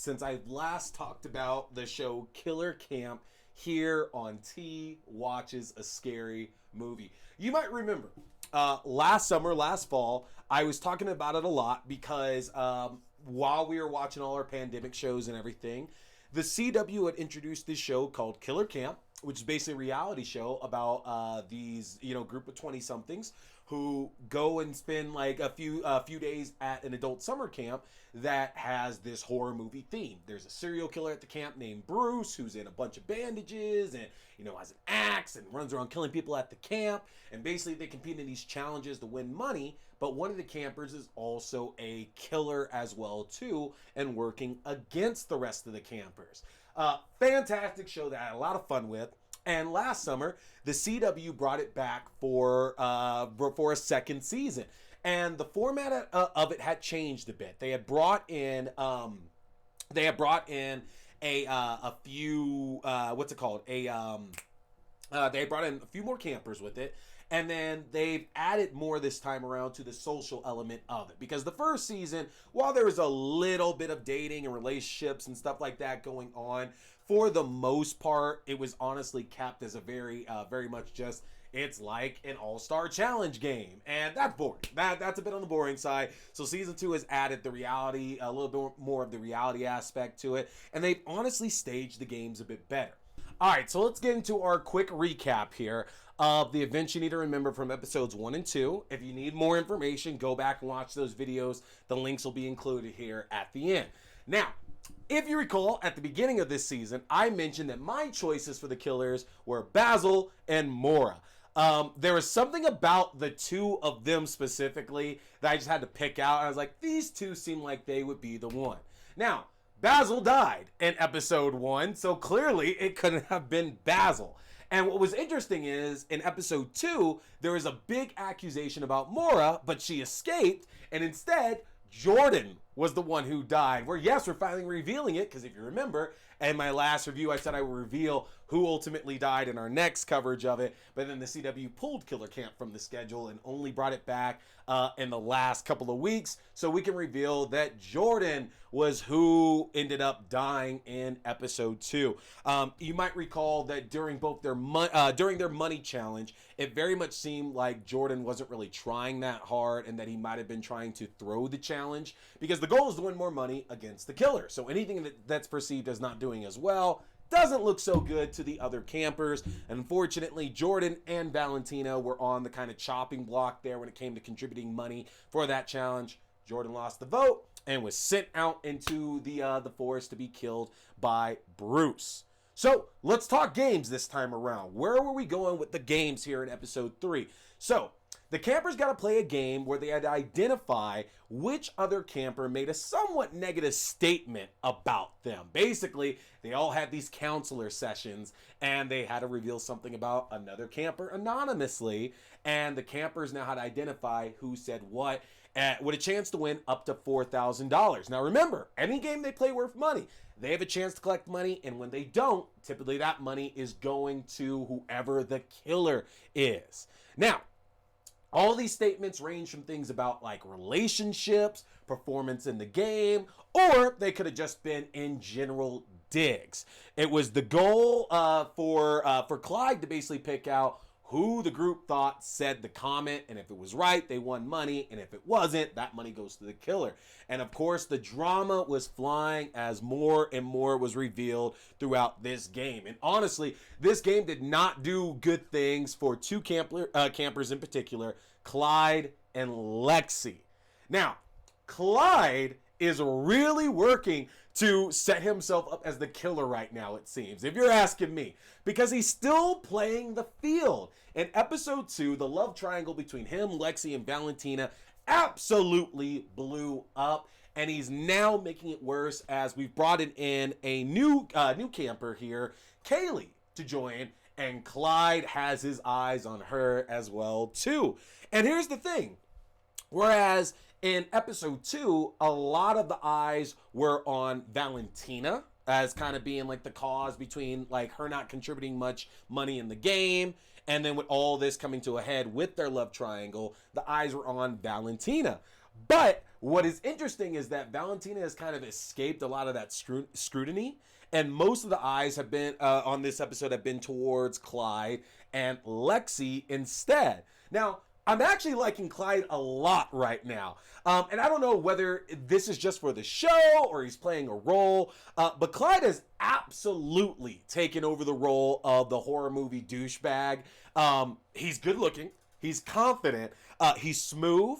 since I last talked about the show Killer Camp here on T Watches a Scary Movie. You might remember last summer, last fall, I was talking about it a lot because while we were watching all our pandemic shows and everything, the CW had introduced this show called Killer Camp, which is basically a reality show about these, group of 20-somethings who go and spend like a few days at an adult summer camp that has this horror movie theme. There's a serial killer at the camp named Bruce who's in a bunch of bandages and has an axe and runs around killing people at the camp. And basically they compete in these challenges to win money. But one of the campers is also a killer as well too, and working against the rest of the campers. Fantastic show that I had a lot of fun with. And last summer, the CW brought it back for a second season, and the format of it had changed a bit. They had brought in a few they brought in a few more campers with it. And then they've added more this time around to the social element of it. Because the first season, while there was a little bit of dating and relationships and stuff like that going on, for the most part, it was honestly kept as a very much just, it's like an all-star challenge game. And that's boring. That's a bit on the boring side. So season 2 has added the reality, a little bit more of the reality aspect to it. And they've honestly staged the games a bit better. All right, so let's get into our quick recap here of the events you need to remember from episodes 1 and 2. If you need more information, go back and watch those videos. The links will be included here at the end. Now, if you recall, at the beginning of this season, I mentioned that my choices for the killers were Basil and Maura. There was something about the two of them specifically that I just had to pick out. I was like, these two seem like they would be the one. Now, Basil died in episode 1, so clearly it couldn't have been Basil. And what was interesting is, in episode 2, there was a big accusation about Maura, but she escaped, and instead, Jordan was the one who died. Where, yes, we're finally revealing it, because if you remember, in my last review, I said I would reveal who ultimately died in our next coverage of it, but then the CW pulled Killer Camp from the schedule and only brought it back in the last couple of weeks, so we can reveal that Jordan was who ended up dying in episode 2. You might recall that during both their money challenge, it very much seemed like Jordan wasn't really trying that hard, and that he might have been trying to throw the challenge, because the goal is to win more money against the killer. So anything that's perceived as not doing as well doesn't look so good to the other campers. Unfortunately, Jordan and Valentina were on the kind of chopping block there when it came to contributing money for that challenge. Jordan lost the vote and was sent out into the forest to be killed by Bruce. So let's talk games this time around. Where were we going with the games here in episode 3? So the campers got to play a game where they had to identify which other camper made a somewhat negative statement about them. Basically, they all had these counselor sessions, and they had to reveal something about another camper anonymously, and the campers now had to identify who said what, with a chance to win up to $4,000. Now remember, any game they play worth money. They have a chance to collect money, and when they don't, typically that money is going to whoever the killer is. Now, all these statements range from things about like relationships, performance in the game, or they could have just been in general digs. It was the goal for Clyde to basically pick out who the group thought said the comment, and if it was right, they won money, and if it wasn't, that money goes to the killer. And of course, the drama was flying as more and more was revealed throughout this game. And honestly, this game did not do good things for two campers in particular, Clyde and Lexxi. Now, Clyde is really working to set himself up as the killer right now, it seems, if you're asking me, because he's still playing the field. In episode 2, the love triangle between him, Lexxi, and Valentina absolutely blew up, and he's now making it worse as we've brought in a new camper here, Kaylee, to join, and Clyde has his eyes on her as well too. And here's the thing, whereas in episode 2, a lot of the eyes were on Valentina as kind of being like the cause between like her not contributing much money in the game, and then with all this coming to a head with their love triangle, the eyes were on Valentina. But what is interesting is that Valentina has kind of escaped a lot of that scrutiny, and most of the eyes have been on this episode have been towards Clyde and Lexxi instead. Now, I'm actually liking Clyde a lot right now. And I don't know whether this is just for the show or he's playing a role, but Clyde has absolutely taken over the role of the horror movie douchebag. He's good looking. He's confident. He's smooth.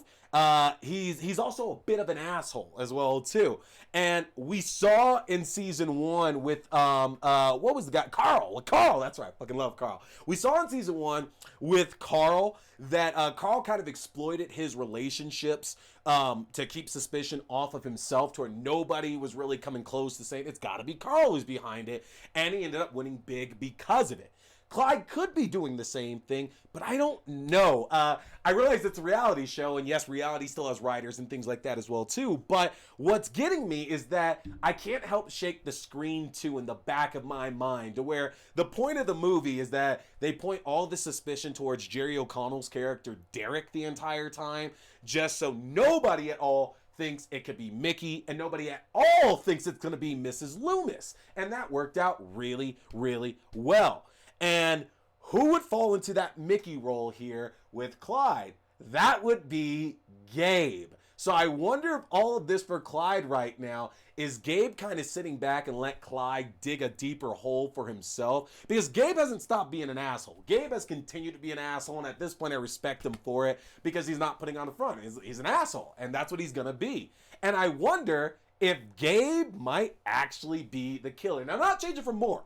He's also a bit of an asshole as well too. And we saw in season 1 with what was the guy? Carl. That's right. I fucking love Carl. We saw in season 1 with Carl that Carl kind of exploited his relationships to keep suspicion off of himself, to where nobody was really coming close to saying it's got to be Carl who's behind it, and he ended up winning big because of it. Clyde could be doing the same thing, but I don't know. I realize it's a reality show, and yes, reality still has writers and things like that as well too, but what's getting me is that I can't help shake the Scream 2 in the back of my mind, to where the point of the movie is that they point all the suspicion towards Jerry O'Connell's character, Derek, the entire time, just so nobody at all thinks it could be Mickey, and nobody at all thinks it's going to be Mrs. Loomis, and that worked out really, really well. And who would fall into that Mickey role here with Clyde? That would be Gabe. So I wonder if all of this for Clyde right now is Gabe kind of sitting back and let Clyde dig a deeper hole for himself, because Gabe hasn't stopped being an asshole. Gabe has continued to be an asshole, and at this point I respect him for it, because he's not putting on the front. He's an asshole, and that's what he's going to be. And I wonder if Gabe might actually be the killer. Now, I'm not changing for more,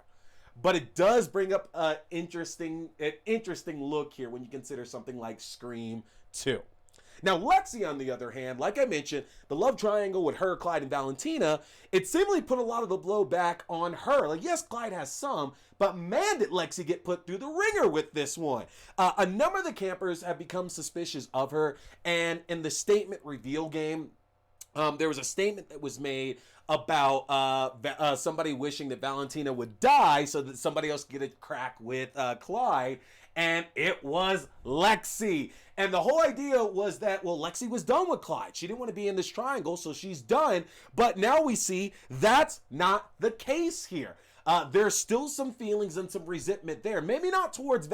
but it does bring up an interesting look here when you consider something like Scream 2. Now, Lexxi, on the other hand, like I mentioned, the love triangle with her, Clyde, and Valentina, it seemingly put a lot of the blow back on her. Like, yes, Clyde has some, but man, did Lexxi get put through the ringer with this one. A number of the campers have become suspicious of her, and in the statement reveal game, there was a statement that was made about somebody wishing that Valentina would die so that somebody else could get a crack with Clyde, and it was Lexxi. And the whole idea was that, well, Lexxi was done with Clyde. She didn't want to be in this triangle, so she's done. But now we see that's not the case here. There's still some feelings and some resentment there. Maybe not towards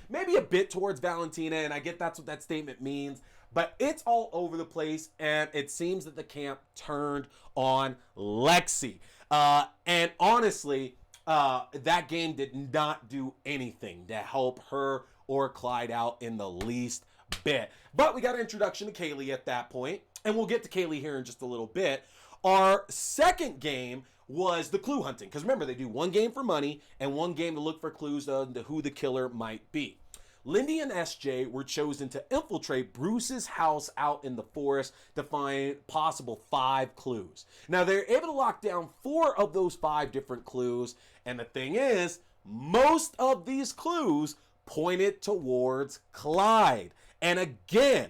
maybe a bit towards Valentina, and I get that's what that statement means. But it's all over the place, and it seems that the camp turned on Lexxi. And honestly, that game did not do anything to help her or Clyde out in the least bit. But we got an introduction to Kaylee at that point, and we'll get to Kaylee here in just a little bit. Our second game was the clue hunting, because remember, they do one game for money and one game to look for clues to who the killer might be. Lindy and SJ were chosen to infiltrate Bruce's house out in the forest to find possible 5 clues. Now, they're able to lock down 4 of those 5 different clues, and the thing is, most of these clues pointed towards Clyde. And again,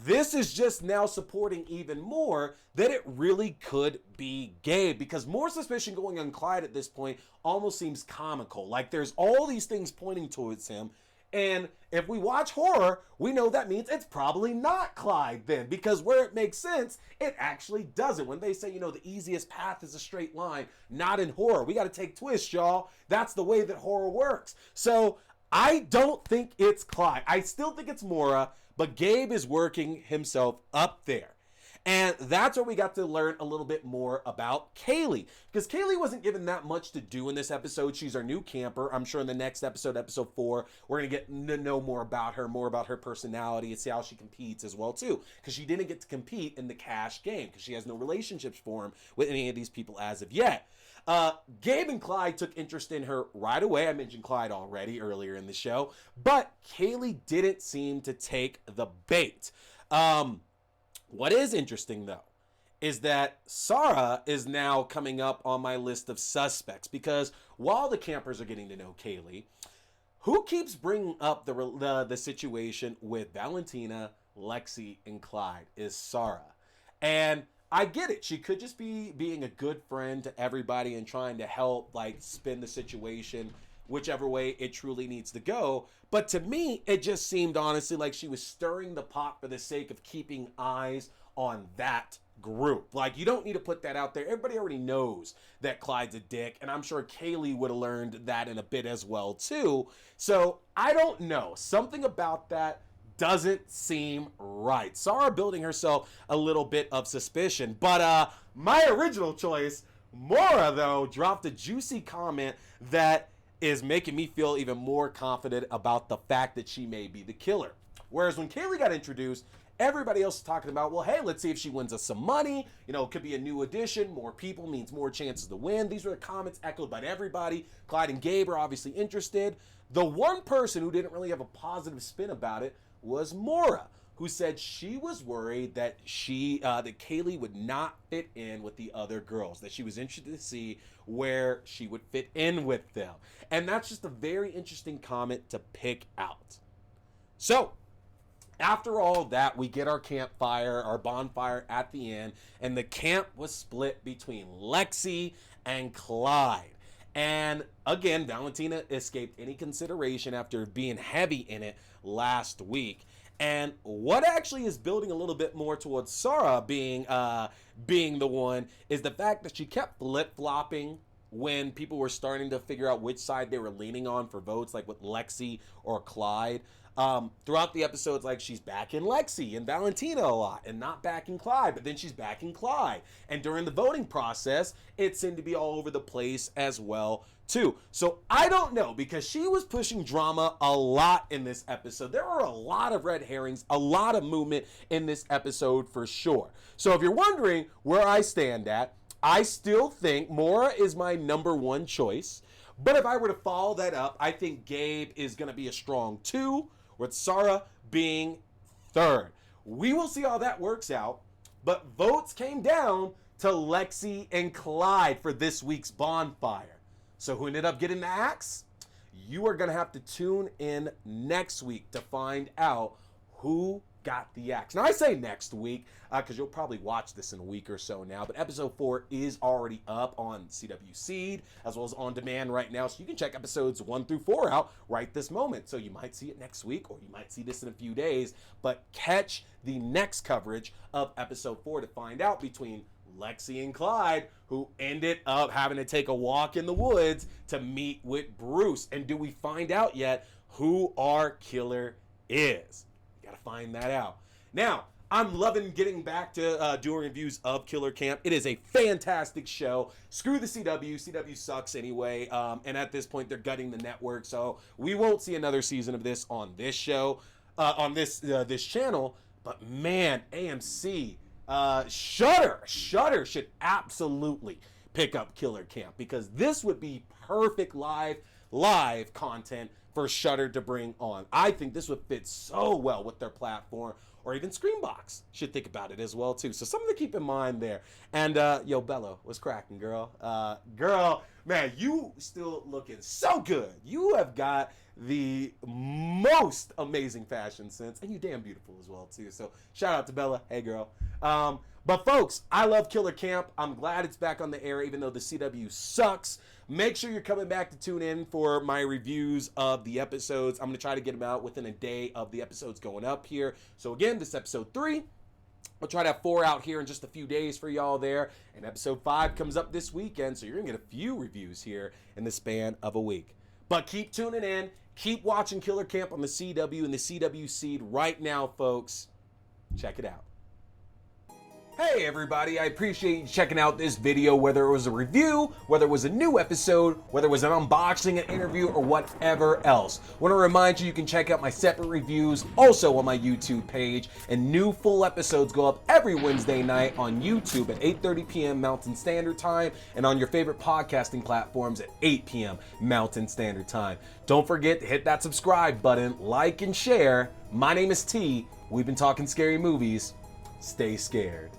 this is just now supporting even more that it really could be Gabe, because more suspicion going on Clyde at this point almost seems comical. Like, there's all these things pointing towards him. And if we watch horror, we know that means it's probably not Clyde then, because where it makes sense, it actually doesn't. When they say, the easiest path is a straight line, not in horror. We got to take twists, y'all. That's the way that horror works. So I don't think it's Clyde. I still think it's Maura, but Gabe is working himself up there. And that's where we got to learn a little bit more about Kaylee, because Kaylee wasn't given that much to do in this episode. She's our new camper. I'm sure in the next episode, episode 4, we're going to get to know more about her personality, and see how she competes as well too, because she didn't get to compete in the cash game because she has no relationships formed with any of these people as of yet. Gabe and Clyde took interest in her right away. I mentioned Clyde already earlier in the show, but Kaylee didn't seem to take the bait. What is interesting, though, is that Sarah is now coming up on my list of suspects, because while the campers are getting to know Kaylee, who keeps bringing up the situation with Valentina, Lexxi, and Clyde is Sarah. And I get it. She could just be being a good friend to everybody and trying to help, spin the situation whichever way it truly needs to go. But to me, it just seemed honestly like she was stirring the pot for the sake of keeping eyes on that group. Like, you don't need to put that out there. Everybody already knows that Clyde's a dick, and I'm sure Kaylee would have learned that in a bit as well too. So I don't know, something about that doesn't seem right. Sarah building herself a little bit of suspicion, but my original choice, Maura, though, dropped a juicy comment that is making me feel even more confident about the fact that she may be the killer. Whereas when Kaylee got introduced, everybody else is talking about, well, hey, let's see if she wins us some money. You know, it could be a new addition. More people means more chances to win. These were the comments echoed by everybody. Clyde and Gabe are obviously interested. The one person who didn't really have a positive spin about it was Maura, who said she was worried that that Kaylee would not fit in with the other girls, that she was interested to see where she would fit in with them. And that's just a very interesting comment to pick out. So, after all that, we get our campfire, our bonfire at the end, and the camp was split between Lexxi and Clyde. And again, Valentina escaped any consideration after being heavy in it last week. And what actually is building a little bit more towards Sarah being the one is the fact that she kept flip-flopping when people were starting to figure out which side they were leaning on for votes, like with Lexxi or Clyde. Throughout the episodes, like, she's backing Lexxi and Valentina a lot and not backing Clyde, but then she's backing Clyde. And during the voting process, it seemed to be all over the place as well, too. So I don't know, because she was pushing drama a lot in this episode. There were a lot of red herrings, a lot of movement in this episode for sure. So if you're wondering where I stand at, I still think Maura is my number one choice. But if I were to follow that up, I think Gabe is going to be a strong 2, with Sarah being 3rd. We will see how that works out, but votes came down to Lexxi and Clyde for this week's bonfire. So who ended up getting the axe? You are going to have to tune in next week to find out who got the axe. Now, I say next week because you'll probably watch this in a week or so now, but episode 4 is already up on CW Seed as well as on demand right now, so you can check episodes 1 through 4 out right this moment. So you might see it next week, or you might see this in a few days, but catch the next coverage of episode 4 to find out between Lexxi and Clyde, who ended up having to take a walk in the woods to meet with Bruce. And do we find out yet who our killer is? Gotta find that out. Now, I'm loving getting back to doing reviews of Killer Camp. It is a fantastic show. Screw the CW. CW sucks anyway. And at this point, they're gutting the network. So we won't see another season of this on this show, on this channel. But man, AMC, Shudder should absolutely pick up Killer Camp, because this would be perfect live content for Shudder to bring on. I think this would fit so well with their platform, or even Screambox should think about it as well too. So something to keep in mind there. And yo, Bello, what's cracking, girl? Girl, man, you still looking so good. You have got the most amazing fashion sense, and you damn beautiful as well too. So shout out to Bella. Hey, girl. But folks, I love Killer Camp. I'm glad it's back on the air, even though the CW sucks. Make sure you're coming back to tune in for my reviews of the episodes. I'm going to try to get them out within a day of the episodes going up here. So again, this is episode 3. I'll try to have 4 out here in just a few days for y'all there. And episode 5 comes up this weekend, so you're going to get a few reviews here in the span of a week. But keep tuning in. Keep watching Killer Camp on the CW and the CW Seed right now, folks. Check it out. Hey everybody, I appreciate you checking out this video, whether it was a review, whether it was a new episode, whether it was an unboxing, an interview, or whatever else. I want to remind you can check out my separate reviews also on my YouTube page, and new full episodes go up every Wednesday night on YouTube at 8:30 p.m. Mountain Standard Time, and on your favorite podcasting platforms at 8 p.m. Mountain Standard Time. Don't forget to hit that subscribe button, like and share. My name is T. We've been talking scary movies. Stay scared.